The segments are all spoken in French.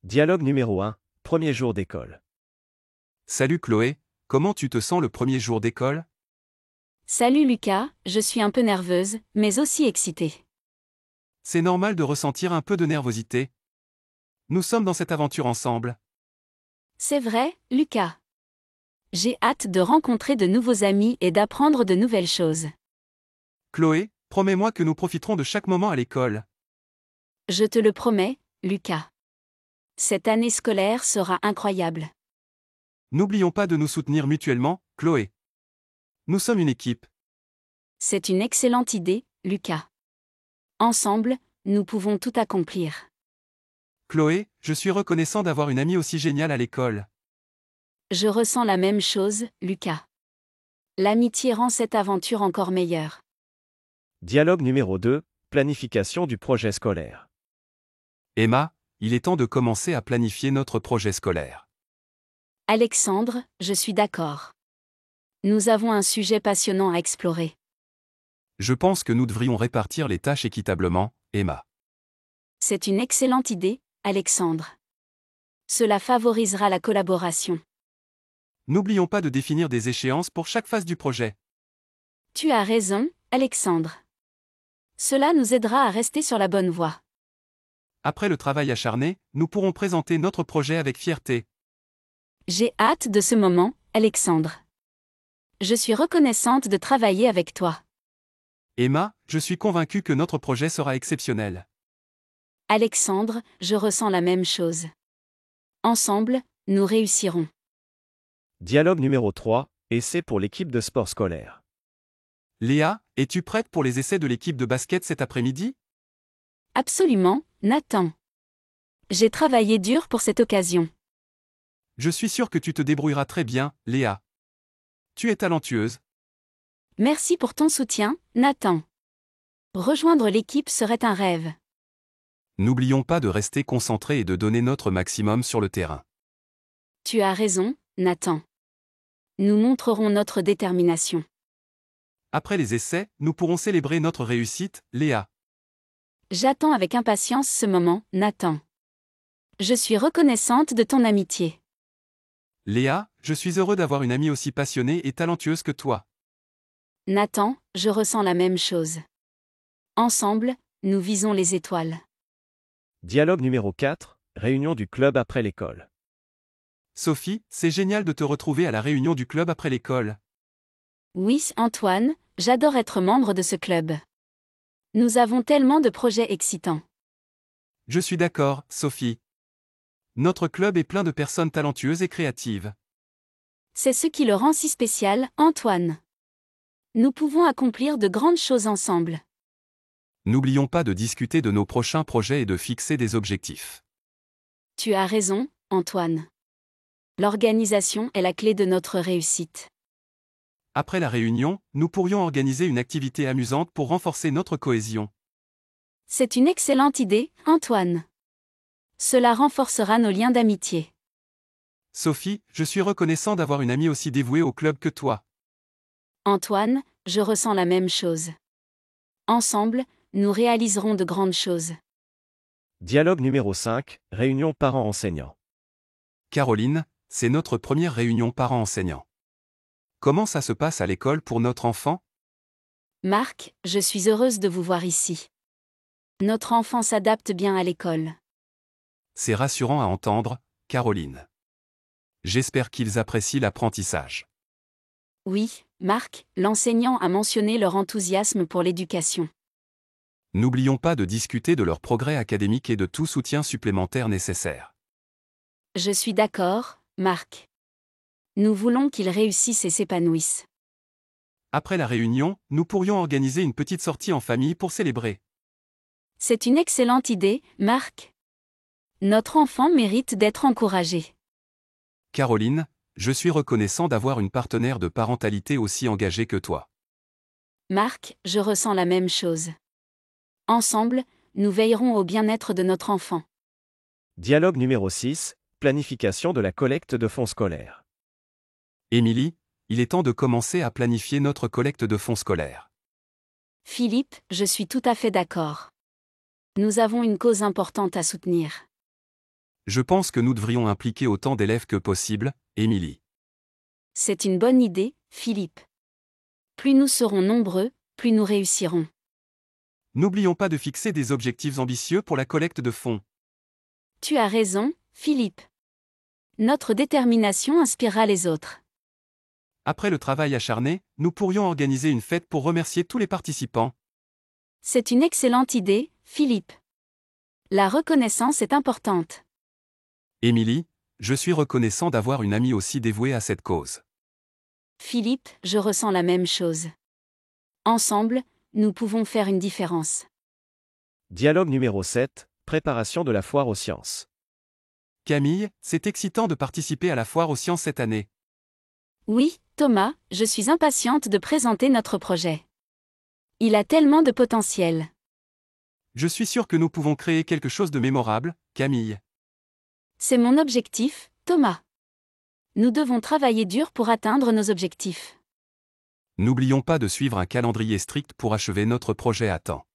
Dialogue numéro 1, premier jour d'école. Salut Chloé, comment tu te sens le premier jour d'école? Salut Lucas, je suis un peu nerveuse, mais aussi excitée. C'est normal de ressentir un peu de nervosité. Nous sommes dans cette aventure ensemble. C'est vrai, Lucas. J'ai hâte de rencontrer de nouveaux amis et d'apprendre de nouvelles choses. Chloé, promets-moi que nous profiterons de chaque moment à l'école. Je te le promets, Lucas. Cette année scolaire sera incroyable. N'oublions pas de nous soutenir mutuellement, Chloé. Nous sommes une équipe. C'est une excellente idée, Lucas. Ensemble, nous pouvons tout accomplir. Chloé, je suis reconnaissant d'avoir une amie aussi géniale à l'école. Je ressens la même chose, Lucas. L'amitié rend cette aventure encore meilleure. Dialogue numéro 2, planification du projet scolaire. Emma, il est temps de commencer à planifier notre projet scolaire. Alexandre, je suis d'accord. Nous avons un sujet passionnant à explorer. Je pense que nous devrions répartir les tâches équitablement, Emma. C'est une excellente idée, Alexandre. Cela favorisera la collaboration. N'oublions pas de définir des échéances pour chaque phase du projet. Tu as raison, Alexandre. Cela nous aidera à rester sur la bonne voie. Après le travail acharné, nous pourrons présenter notre projet avec fierté. J'ai hâte de ce moment, Alexandre. Je suis reconnaissante de travailler avec toi. Emma, je suis convaincu que notre projet sera exceptionnel. Alexandre, je ressens la même chose. Ensemble, nous réussirons. Dialogue numéro 3, essai pour l'équipe de sport scolaire. Léa, es-tu prête pour les essais de l'équipe de basket cet après-midi? Absolument, Nathan. J'ai travaillé dur pour cette occasion. Je suis sûr que tu te débrouilleras très bien, Léa. Tu es talentueuse. Merci pour ton soutien, Nathan. Rejoindre l'équipe serait un rêve. N'oublions pas de rester concentrés et de donner notre maximum sur le terrain. Tu as raison, Nathan. Nous montrerons notre détermination. Après les essais, nous pourrons célébrer notre réussite, Léa. J'attends avec impatience ce moment, Nathan. Je suis reconnaissante de ton amitié. Léa, je suis heureux d'avoir une amie aussi passionnée et talentueuse que toi. Nathan, je ressens la même chose. Ensemble, nous visons les étoiles. Dialogue numéro 4, réunion du club après l'école. Sophie, c'est génial de te retrouver à la réunion du club après l'école. Oui, Antoine, j'adore être membre de ce club. Nous avons tellement de projets excitants. Je suis d'accord, Sophie. Notre club est plein de personnes talentueuses et créatives. C'est ce qui le rend si spécial, Antoine. Nous pouvons accomplir de grandes choses ensemble. N'oublions pas de discuter de nos prochains projets et de fixer des objectifs. Tu as raison, Antoine. L'organisation est la clé de notre réussite. Après la réunion, nous pourrions organiser une activité amusante pour renforcer notre cohésion. C'est une excellente idée, Antoine. Cela renforcera nos liens d'amitié. Sophie, je suis reconnaissant d'avoir une amie aussi dévouée au club que toi. Antoine, je ressens la même chose. Ensemble, nous réaliserons de grandes choses. Dialogue numéro 5, réunion parents-enseignants. Caroline, c'est notre première réunion parents-enseignants. Comment ça se passe à l'école pour notre enfant? Marc, je suis heureuse de vous voir ici. Notre enfant s'adapte bien à l'école. C'est rassurant à entendre, Caroline. J'espère qu'ils apprécient l'apprentissage. Oui, Marc, l'enseignant a mentionné leur enthousiasme pour l'éducation. N'oublions pas de discuter de leur progrès académique et de tout soutien supplémentaire nécessaire. Je suis d'accord, Marc. Nous voulons qu'ils réussissent et s'épanouissent. Après la réunion, nous pourrions organiser une petite sortie en famille pour célébrer. C'est une excellente idée, Marc. Notre enfant mérite d'être encouragé. Caroline, je suis reconnaissant d'avoir une partenaire de parentalité aussi engagée que toi. Marc, je ressens la même chose. Ensemble, nous veillerons au bien-être de notre enfant. Dialogue numéro 6, planification de la collecte de fonds scolaires. Émilie, il est temps de commencer à planifier notre collecte de fonds scolaires. Philippe, je suis tout à fait d'accord. Nous avons une cause importante à soutenir. Je pense que nous devrions impliquer autant d'élèves que possible, Émilie. C'est une bonne idée, Philippe. Plus nous serons nombreux, plus nous réussirons. N'oublions pas de fixer des objectifs ambitieux pour la collecte de fonds. Tu as raison, Philippe. Notre détermination inspirera les autres. Après le travail acharné, nous pourrions organiser une fête pour remercier tous les participants. C'est une excellente idée, Philippe. La reconnaissance est importante. Émilie, je suis reconnaissant d'avoir une amie aussi dévouée à cette cause. Philippe, je ressens la même chose. Ensemble, nous pouvons faire une différence. Dialogue numéro 7, préparation de la foire aux sciences. Camille, c'est excitant de participer à la foire aux sciences cette année. Oui, Thomas, je suis impatiente de présenter notre projet. Il a tellement de potentiel. Je suis sûr que nous pouvons créer quelque chose de mémorable, Camille. C'est mon objectif, Thomas. Nous devons travailler dur pour atteindre nos objectifs. N'oublions pas de suivre un calendrier strict pour achever notre projet à temps.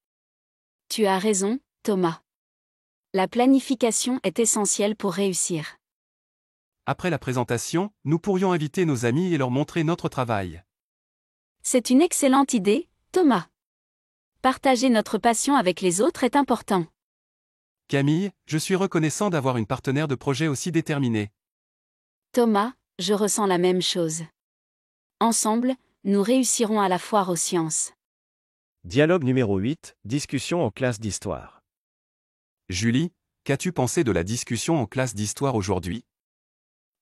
Tu as raison, Thomas. La planification est essentielle pour réussir. Après la présentation, nous pourrions inviter nos amis et leur montrer notre travail. C'est une excellente idée, Thomas. Partager notre passion avec les autres est important. Camille, je suis reconnaissant d'avoir une partenaire de projet aussi déterminée. Thomas, je ressens la même chose. Ensemble, nous réussirons à la foire aux sciences. Dialogue numéro 8, discussion en classe d'histoire. Julie, qu'as-tu pensé de la discussion en classe d'histoire aujourd'hui?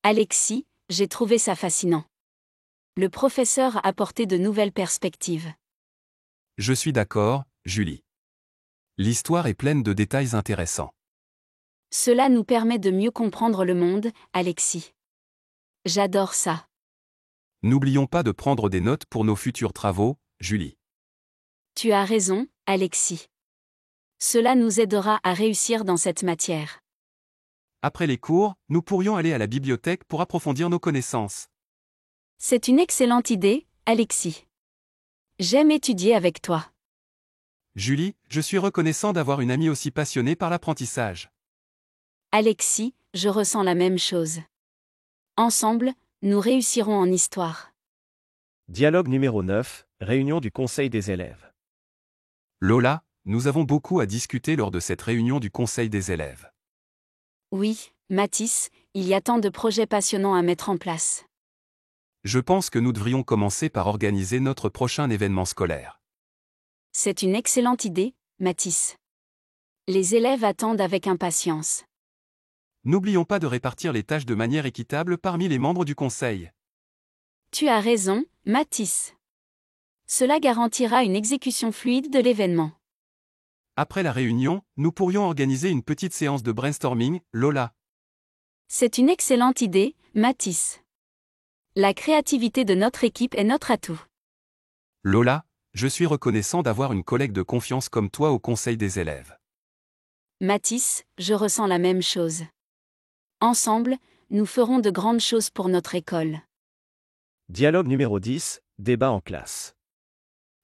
Alexis, j'ai trouvé ça fascinant. Le professeur a apporté de nouvelles perspectives. Je suis d'accord, Julie. L'histoire est pleine de détails intéressants. Cela nous permet de mieux comprendre le monde, Alexis. J'adore ça. N'oublions pas de prendre des notes pour nos futurs travaux, Julie. Tu as raison, Alexis. Cela nous aidera à réussir dans cette matière. Après les cours, nous pourrions aller à la bibliothèque pour approfondir nos connaissances. C'est une excellente idée, Alexis. J'aime étudier avec toi. Julie, je suis reconnaissant d'avoir une amie aussi passionnée par l'apprentissage. Alexis, je ressens la même chose. Ensemble, nous réussirons en histoire. Dialogue numéro 9, réunion du conseil des élèves. Lola, nous avons beaucoup à discuter lors de cette réunion du conseil des élèves. Oui, Mathis, il y a tant de projets passionnants à mettre en place. Je pense que nous devrions commencer par organiser notre prochain événement scolaire. C'est une excellente idée, Mathis. Les élèves attendent avec impatience. N'oublions pas de répartir les tâches de manière équitable parmi les membres du conseil. Tu as raison, Mathis. Cela garantira une exécution fluide de l'événement. Après la réunion, nous pourrions organiser une petite séance de brainstorming, Lola. C'est une excellente idée, Mathis. La créativité de notre équipe est notre atout. Lola, je suis reconnaissant d'avoir une collègue de confiance comme toi au conseil des élèves. Mathis, je ressens la même chose. Ensemble, nous ferons de grandes choses pour notre école. Dialogue numéro 10, débat en classe.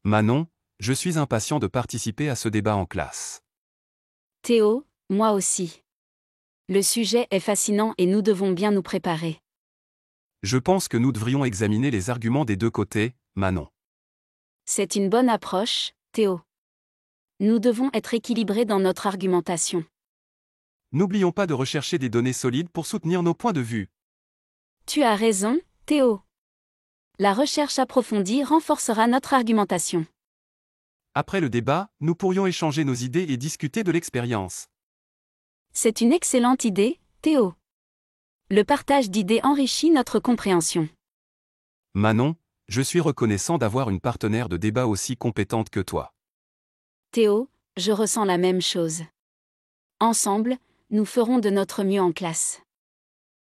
Manon, je suis impatient de participer à ce débat en classe. Théo, moi aussi. Le sujet est fascinant et nous devons bien nous préparer. Je pense que nous devrions examiner les arguments des deux côtés, Manon. C'est une bonne approche, Théo. Nous devons être équilibrés dans notre argumentation. N'oublions pas de rechercher des données solides pour soutenir nos points de vue. Tu as raison, Théo. La recherche approfondie renforcera notre argumentation. Après le débat, nous pourrions échanger nos idées et discuter de l'expérience. C'est une excellente idée, Théo. Le partage d'idées enrichit notre compréhension. Manon, je suis reconnaissant d'avoir une partenaire de débat aussi compétente que toi. Théo, je ressens la même chose. Ensemble, nous ferons de notre mieux en classe.